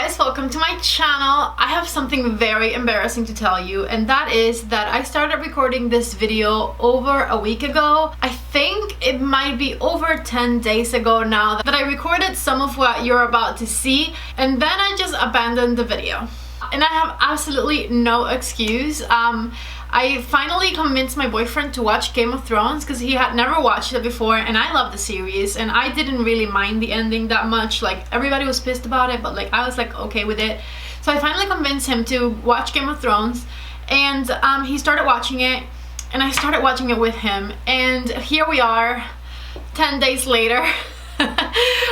guys, welcome to my channel. I have something very embarrassing to tell you, and that is that I started recording this video over a week ago. I think it might be over 10 days ago now that I recorded some of what you're about to see, and then I just abandoned the video. And I have absolutely no excuse. I finally convinced my boyfriend to watch Game of Thrones because he had never watched it before, and I love the series and I didn't really mind the ending that much. Like, everybody was pissed about it, but like I was like okay with it. So I finally convinced him to watch Game of Thrones, and he started watching it and I started watching it with him, and here we are 10 days later.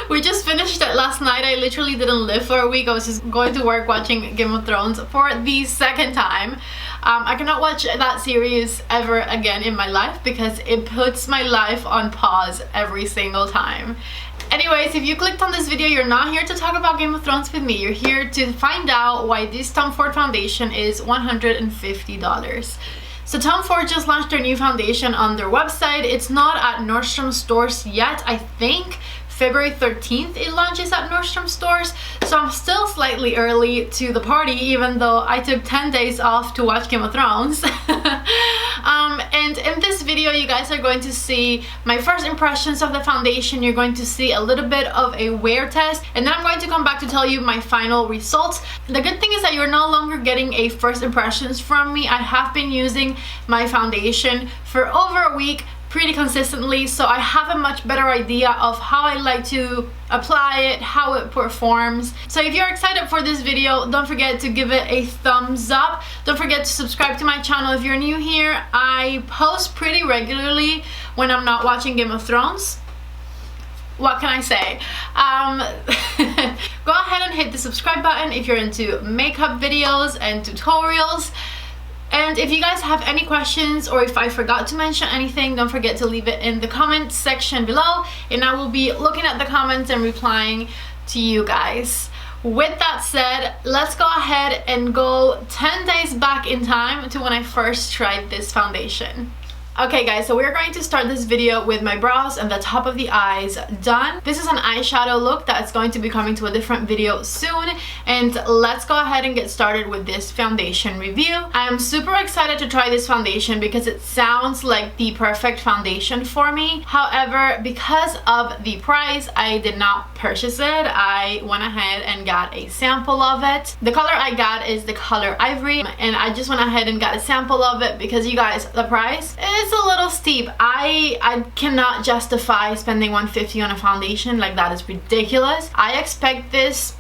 We just finished it last night. I literally didn't live for a week. I was just going to work watching Game of Thrones for the second time. I cannot watch that series ever again in my life because it puts my life on pause every single time. Anyways, if you clicked on this video, you're not here to talk about Game of Thrones with me. You're here to find out why this Tom Ford foundation is $150. So Tom Ford just launched their new foundation on their website. It's not at Nordstrom stores yet. I think February 13th it launches at Nordstrom stores, so I'm still slightly early to the party, even though I took 10 days off to watch Game of Thrones. And in this video you guys are going to see my first impressions of the foundation. You're going to see a little bit of a wear test, and then I'm going to come back to tell you my final results. The good thing is that you're no longer getting a first impressions from me. I have been using my foundation for over a week pretty consistently, so I have a much better idea of how I like to apply it, how it performs. So if you're excited for this video, don't forget to give it a thumbs up. Don't forget to subscribe to my channel if you're new here. I post pretty regularly when I'm not watching Game of Thrones. What can I say? Go ahead and hit the subscribe button if you're into makeup videos and tutorials. And if you guys have any questions, or if I forgot to mention anything, don't forget to leave it in the comments section below, and I will be looking at the comments and replying to you guys. With that said, let's go ahead and go 10 days back in time to when I first tried this foundation. Okay guys, so we're going to start this video with my brows and the top of the eyes done. This is an eyeshadow look that's going to be coming to a different video soon, and let's go ahead and get started with this foundation review. I am super excited to try this foundation because it sounds like the perfect foundation for me. However, because of the price, I did not purchase it. I went ahead and got a sample of it. The color I got is the color Ivory, and I just went ahead and got a sample of it because, you guys, the price is a little steep. I cannot justify spending $150 on a foundation. Like, that is ridiculous. I expect this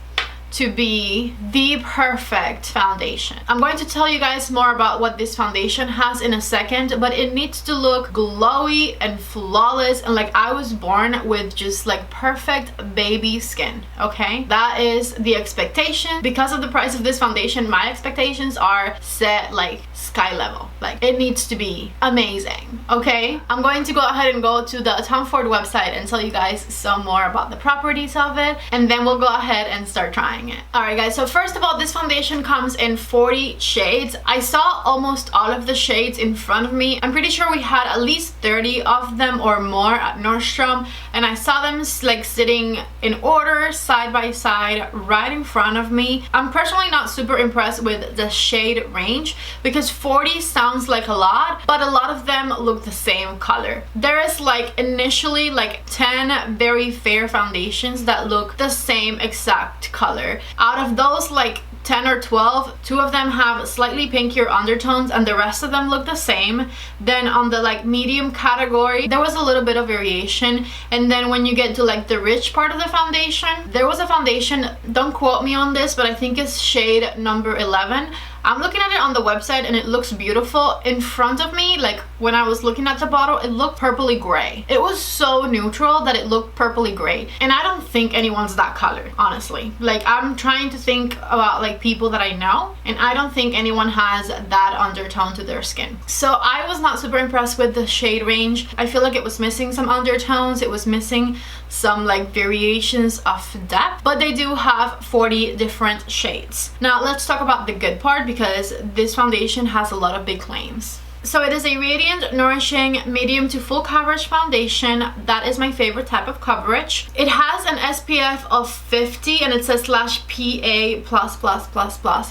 to be the perfect foundation. I'm going to tell you guys more about what this foundation has in a second, but it needs to look glowy and flawless, and like I was born with just like perfect baby skin. Okay, that is the expectation. Because of the price of this foundation, my expectations are set like sky level. Like, it needs to be amazing. Okay, I'm going to go ahead and go to the Tom Ford website and tell you guys some more about the properties of it, and then we'll go ahead and start trying it. Alright guys, so first of all, this foundation comes in 40 shades. I saw almost all of the shades in front of me. I'm pretty sure we had at least 30 of them or more at Nordstrom, and I saw them like sitting in order side by side right in front of me. I'm personally not super impressed with the shade range because 40 sounds like a lot, but a lot of them look the same color. There is like initially like 10 very fair foundations that look the same exact color. Out of those like 10 or 12, 2 of them have slightly pinkier undertones and the rest of them look the same. Then on the like medium category, there was a little bit of variation, and then when you get to like the rich part of the foundation, there was a foundation, don't quote me on this, but I think it's shade number 11. I'm looking at it on the website and it looks beautiful. In front of me, like when I was looking at the bottle, it looked purpley gray. It was so neutral that it looked purpley gray, and I don't think anyone's that color, honestly. Like, I'm trying to think about like people that I know, and I don't think anyone has that undertone to their skin. So I was not super impressed with the shade range. I feel like it was missing some undertones, it was missing some like variations of depth, but they do have 40 different shades. Now let's talk about the good part, because this foundation has a lot of big claims. So it is a radiant, nourishing, medium to full coverage foundation. That is my favorite type of coverage. It has an SPF of 50 and it says /PA++++.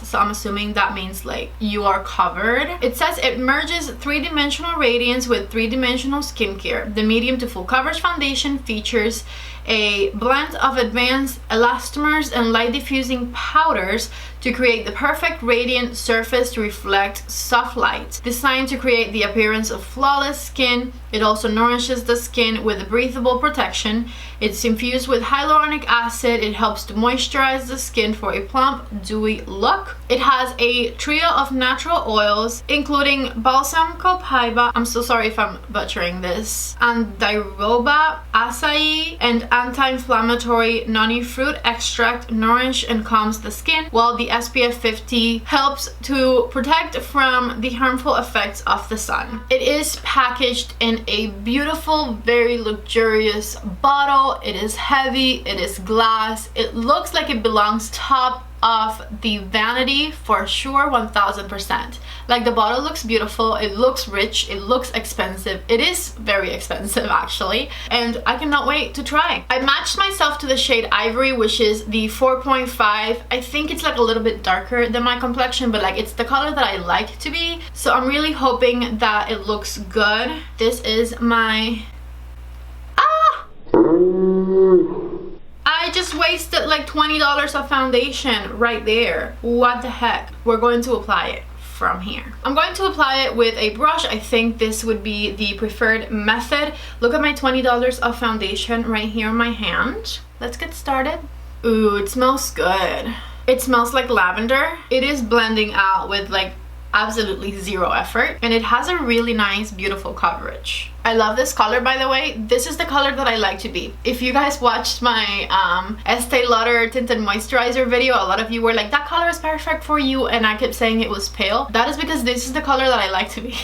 So I'm assuming that means like you are covered. It says it merges 3-dimensional radiance with 3-dimensional skincare. The medium to full coverage foundation features a blend of advanced elastomers and light diffusing powders to create the perfect radiant surface to reflect soft light. Designed to create the appearance of flawless skin, it also nourishes the skin with a breathable protection. It's infused with hyaluronic acid. It helps to moisturize the skin for a plump, dewy look. It has a trio of natural oils, including balsam copaiba, I'm so sorry if I'm butchering this, andiroba, acai, and anti-inflammatory noni fruit extract nourish and calms the skin, while the SPF 50 helps to protect from the harmful effects of the sun. It is packaged in a beautiful, very luxurious bottle. It is heavy, it is glass, it looks like it belongs top of the vanity for sure, 1000%. Like the bottle looks beautiful, it looks rich, it looks expensive. It is very expensive actually, and I cannot wait to try. I matched myself to the shade Ivory, which is the 4.5. I think it's like a little bit darker than my complexion, but like it's the color that I like to be, so I'm really hoping that it looks good. This is my I just wasted like $20 of foundation right there. What the heck? We're going to apply it from here. I'm going to apply it with a brush. I think this would be the preferred method. Look at my $20 of foundation right here in my hand. Let's get started. Ooh, it smells good. It smells like lavender. It is blending out with like absolutely zero effort, and it has a really nice, beautiful coverage. I love this color, by the way. This is the color that I like to be. If you guys watched my Estee Lauder tinted moisturizer video, a lot of you were like, that color is perfect for you, and I kept saying it was pale. That is because this is the color that I like to be.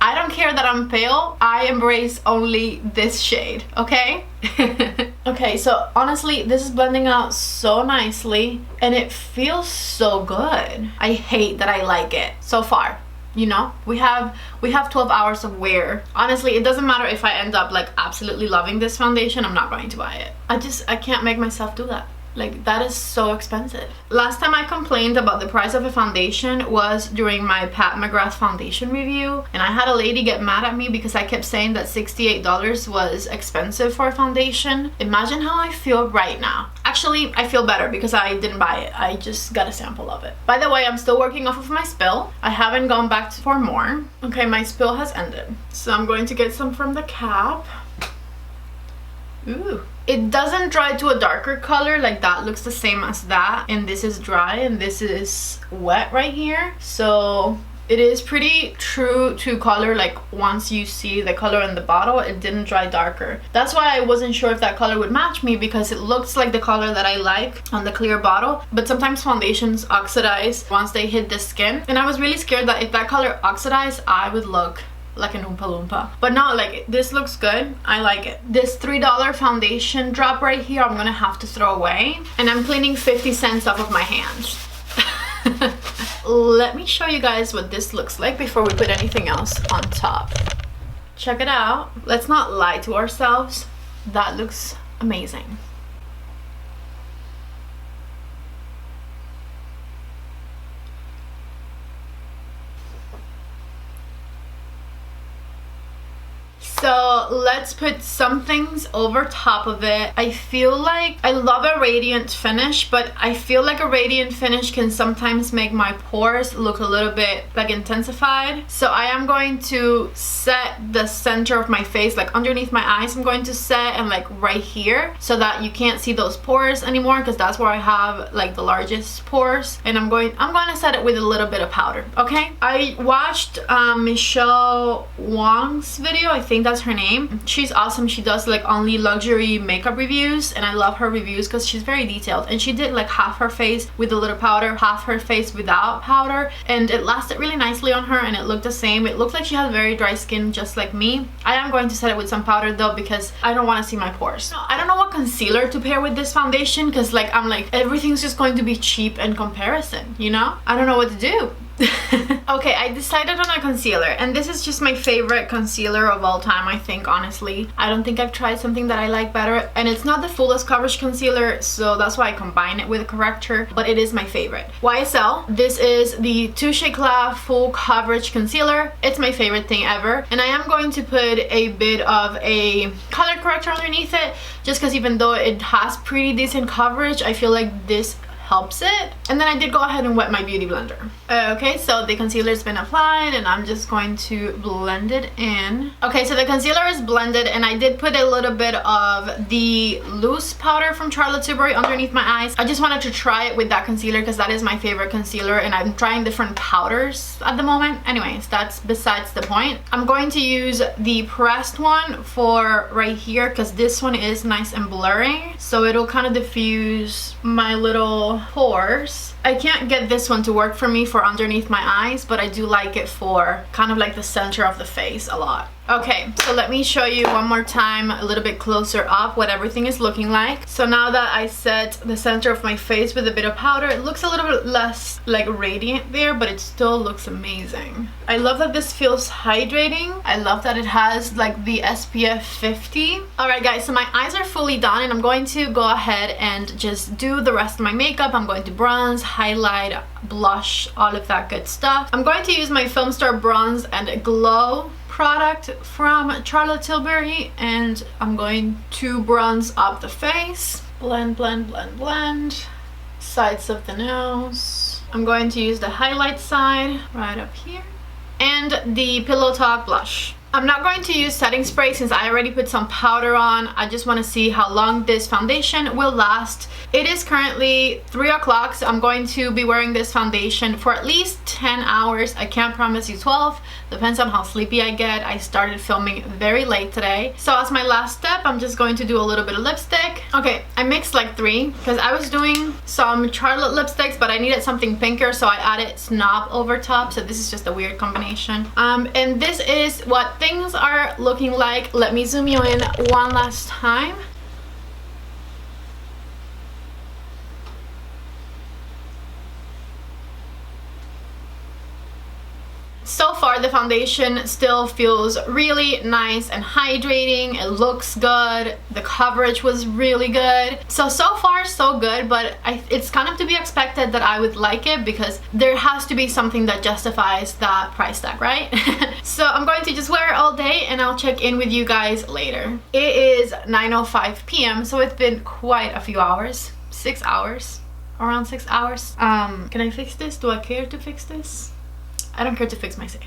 I don't care that I'm pale. I embrace only this shade, okay? Okay, so honestly, this is blending out so nicely and it feels so good. I hate that I like it so far. You know, we have 12 hours of wear. Honestly, it doesn't matter if I end up like absolutely loving this foundation, I'm not going to buy it. I can't make myself do that. Like, that is so expensive. Last time I complained about the price of a foundation was during my Pat McGrath foundation review, and I had a lady get mad at me because I kept saying that $68 was expensive for a foundation. Imagine how I feel right now. Actually, I feel better because I didn't buy it. I just got a sample of it. By the way, I'm still working off of my spill. I haven't gone back for more. Okay, my spill has ended. So I'm going to get some from the cap. Ooh. It doesn't dry to a darker color, like that looks the same as that, and this is dry and this is wet right here, so it is pretty true to color. Like once you see the color in the bottle, it didn't dry darker. That's why I wasn't sure if that color would match me, because it looks like the color that I like on the clear bottle, but sometimes foundations oxidize once they hit the skin, and I was really scared that if that color oxidized, I would look like an Oompa Loompa. But no, like this looks good. I like it. This $3 foundation drop right here, I'm gonna have to throw away, and I'm cleaning 50 cents off of my hands. Let me show you guys what this looks like before we put anything else on top. Check it out. Let's not lie to ourselves. That looks amazing. So let's put some things over top of it. I feel like I love a radiant finish, but I feel like a radiant finish can sometimes make my pores look a little bit like intensified. So I am going to set the center of my face, like underneath my eyes. I'm going to set, and like right here, so that you can't see those pores anymore, because that's where I have like the largest pores. And I'm going to set it with a little bit of powder. Okay, I watched Michelle Wong's video. I think that's her name. She's awesome. She does like only luxury makeup reviews, and I love her reviews because she's very detailed. And she did like half her face with a little powder, half her face without powder, and it lasted really nicely on her, and it looked the same. It looked like she had very dry skin just like me. I am going to set it with some powder though, because I don't want to see my pores. I don't know what concealer to pair with this foundation, because like I'm like, everything's just going to be cheap in comparison, you know? I don't know what to do. Okay, I decided on a concealer, and this is just my favorite concealer of all time, I think, honestly. I don't think I've tried something that I like better, and it's not the fullest coverage concealer, so that's why I combine it with a corrector, but it is my favorite. YSL. This is the Touche Eclat Full Coverage Concealer. It's my favorite thing ever, and I am going to put a bit of a color corrector underneath it, just because even though it has pretty decent coverage, I feel like this helps it. And then I did go ahead and wet my beauty blender. Okay, so the concealer's been applied and I'm just going to blend it in. Okay, so the concealer is blended, and I did put a little bit of the loose powder from Charlotte Tilbury underneath my eyes. I just wanted to try it with that concealer because that is my favorite concealer, and I'm trying different powders at the moment. Anyways, that's besides the point. I'm going to use the pressed one for right here because this one is nice and blurring, so it'll kind of diffuse my little pores. I can't get this one to work for me for underneath my eyes, but I do like it for kind of like the center of the face a lot. Okay, so let me show you one more time a little bit closer up what everything is looking like. So now that I set the center of my face with a bit of powder, it looks a little bit less like radiant there, but it still looks amazing. I love that this feels hydrating. I love that it has like the SPF 50. Alright guys, so my eyes are fully done, and I'm going to go ahead and just do the rest of my makeup. I'm going to bronze, highlight, blush, all of that good stuff. I'm going to use my Film Star Bronze and Glow product from Charlotte Tilbury, and I'm going to bronze up the face. Blend, blend, blend, blend. Sides of the nose. I'm going to use the highlight side right up here. And the Pillow Talk blush. I'm not going to use setting spray since I already put some powder on. I just want to see how long this foundation will last. It is currently 3 o'clock, so I'm going to be wearing this foundation for at least 10 hours. I can't promise you 12. Depends on how sleepy I get. I started filming very late today. So as my last step, I'm just going to do a little bit of lipstick. Okay, I mixed like 3 because I was doing some Charlotte lipsticks, but I needed something pinker, so I added Snob over top. So this is just a weird combination. And this is what things are looking like. Let me zoom you in one last time. So far the foundation still feels really nice and hydrating. It looks good. The coverage was really good. So far so good, but it's kind of to be expected that I would like it because there has to be something that justifies that price tag, right? So I'm going to just wear it all day and I'll check in with you guys later. It is 9:05 p.m. so it's been quite a few hours. 6 hours. Around 6 hours. Can I fix this? Do I care to fix this? I don't care to fix my skin.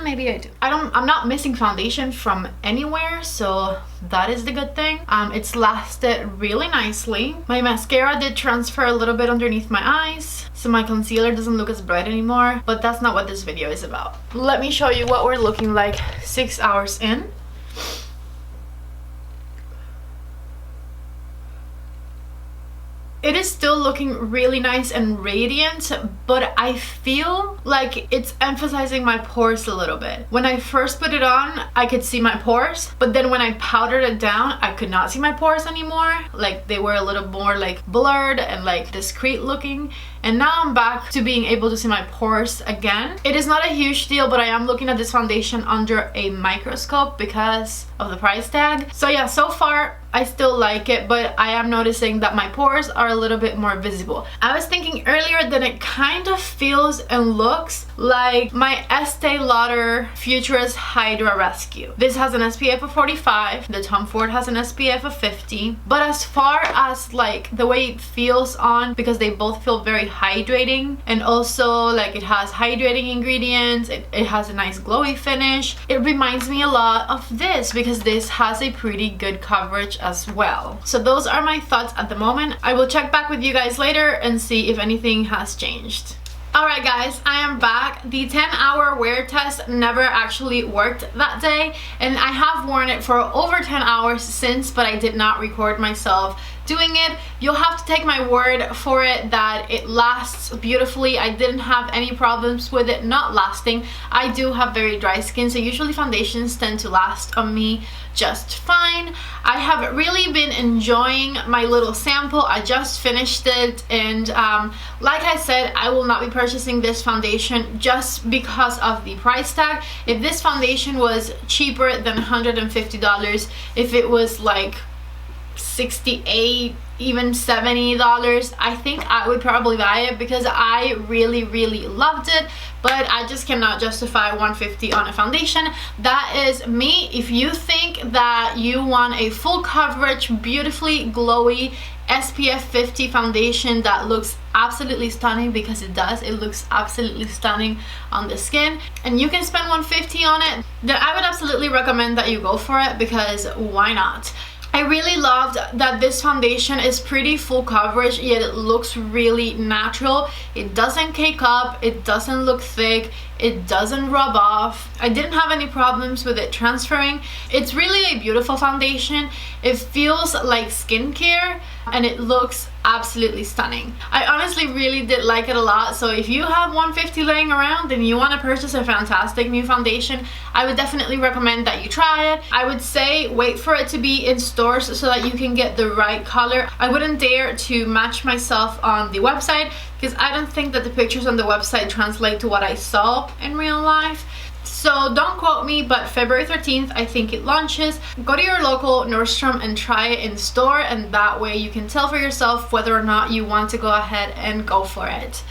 Maybe I do. I'm not missing foundation from anywhere, so that is the good thing. It's lasted really nicely. My mascara did transfer a little bit underneath my eyes, so my concealer doesn't look as bright anymore, but that's not what this video is about. Let me show you what we're looking like 6 hours in. It is still looking really nice and radiant, but I feel like it's emphasizing my pores a little bit. When I first put it on, I could see my pores, but then when I powdered it down, I could not see my pores anymore. Like they were a little more like blurred and like discreet looking. And now I'm back to being able to see my pores again. It is not a huge deal, but I am looking at this foundation under a microscope because of the price tag. So yeah, so far I still like it, but I am noticing that my pores are a little bit more visible. I was thinking earlier that it kind of feels and looks like my Estee Lauder Futurist Hydra Rescue. This has an SPF of 45, the Tom Ford has an SPF of 50, but as far as like the way it feels on, because they both feel very hydrating, and also like it has hydrating ingredients, it has a nice glowy finish. It reminds me a lot of this because this has a pretty good coverage as well. So those are my thoughts at the moment. I will check back with you guys later and see if anything has changed. Alright guys, I am back. The 10-hour wear test never actually worked that day, and I have worn it for over 10 hours since, but I did not record myself doing it. You'll have to take my word for it that it lasts beautifully. I didn't have any problems with it not lasting. I do have very dry skin, so usually foundations tend to last on me just fine. I have really been enjoying my little sample. I just finished it, and like I said, I will not be purchasing this foundation just because of the price tag. If this foundation was cheaper than $150, if it was like $68, even $70, I think I would probably buy it because I really loved it, but I just cannot justify $150 on a foundation. That is me. If you think that you want a full coverage, beautifully glowy SPF 50 foundation that looks absolutely stunning, because it does, it looks absolutely stunning on the skin, and you can spend $150 on it, then I would absolutely recommend that you go for it, because why not? I really loved that this foundation is pretty full coverage, yet it looks really natural. It doesn't cake up, it doesn't look thick, it doesn't rub off. I didn't have any problems with it transferring. It's really a beautiful foundation. It feels like skincare, and it looks absolutely stunning. I honestly really did like it a lot, so if you have $150 laying around and you want to purchase a fantastic new foundation, I would definitely recommend that you try it. I would say wait for it to be in stores so that you can get the right color. I wouldn't dare to match myself on the website, because I don't think that the pictures on the website translate to what I saw in real life. So don't quote me, but February 13th, I think it launches. Go to your local Nordstrom and try it in store, and that way you can tell for yourself whether or not you want to go ahead and go for it.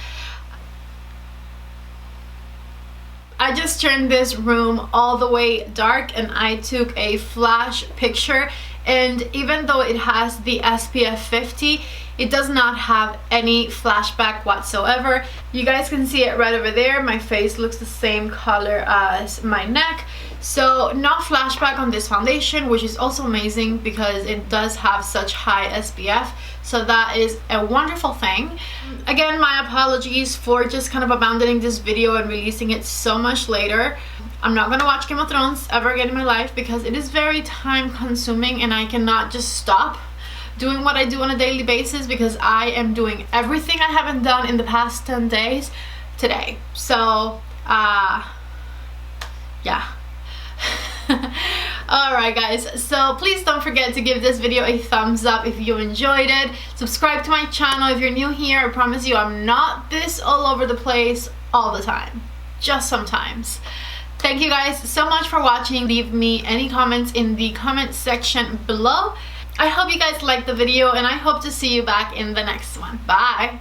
I just turned this room all the way dark, and I took a flash picture, and even though it has the SPF 50, it does not have any flashback whatsoever. You guys can see it right over there. My face looks the same color as my neck. So no flashback on this foundation, which is also amazing because it does have such high SPF. So that is a wonderful thing. Again, my apologies for just kind of abandoning this video and releasing it so much later. I'm not gonna watch Game of Thrones ever again in my life because it is very time consuming, and I cannot just stop doing what I do on a daily basis because I am doing everything I haven't done in the past 10 days today. So yeah. Alright guys, so please don't forget to give this video a thumbs up if you enjoyed it. Subscribe to my channel if you're new here. I promise you I'm not this all over the place all the time, just sometimes. Thank you guys so much for watching. Leave me any comments in the comment section below. I hope you guys liked the video, and I hope to see you back in the next one. Bye!